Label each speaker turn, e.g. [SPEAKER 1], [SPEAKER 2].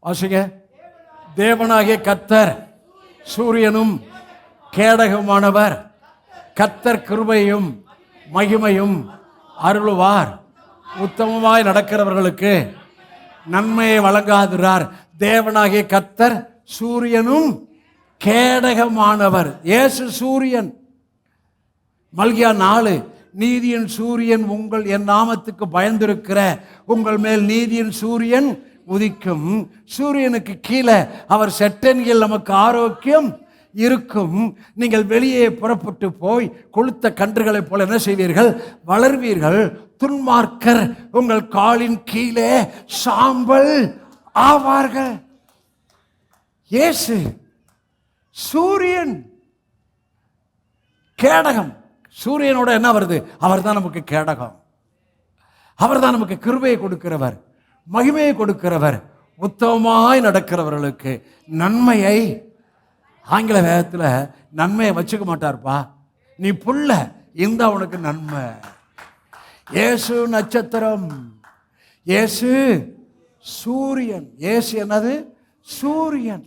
[SPEAKER 1] வாசிங்க. தேவனாகிய கர்த்தர் சூரியனும் கேடகமானவர். கர்த்தர் கிருபையும் மகிமையும் அருளுவார். உத்தமமாய் நடக்கிறவர்களுக்கு நன்மையை வழங்காதிரார். தேவனாகிய கர்த்தர் சூரியனும் கேடகமானவர். இயேசு சூரியன். மல்கியா 4, நீதியின் சூரியன் உங்கள் என் நாமத்துக்கு பயந்திருக்கிற உங்கள் மேல் நீதியின் சூரியன் உதிக்கும். சூரியனுக்கு கீழே அவர் செட்டன்கள் நமக்கு ஆரோக்கியம் இருக்கும். நீங்கள் வெளியே புறப்பட்டு போய் கொளுத்த கன்றுகளைப் போல என்ன செய்வீர்கள்? வளர்வீர்கள். துன்மார்க்கர் உங்கள் காலின் கீழே சாம்பல் ஆவார்கள். இயேசு சூரியன், கேடகம். சூரியனோட என்ன வருது? அவர் தான் நமக்கு கேடகம். அவர் தான் நமக்கு கிருபையை கொடுக்கிறவர், மகிமையை கொடுக்கிறவர். உத்தமமாய் நடக்கிறவர்களுக்கு நன்மையை, ஆங்கில வேதத்தில் நன்மையை வச்சுக்க மாட்டார்ப்பா. நீ புள்ள இந்த உனக்கு நன்மை. இயேசு நட்சத்திரம், இயேசு சூரியன். இயேசு என்னது? சூரியன்.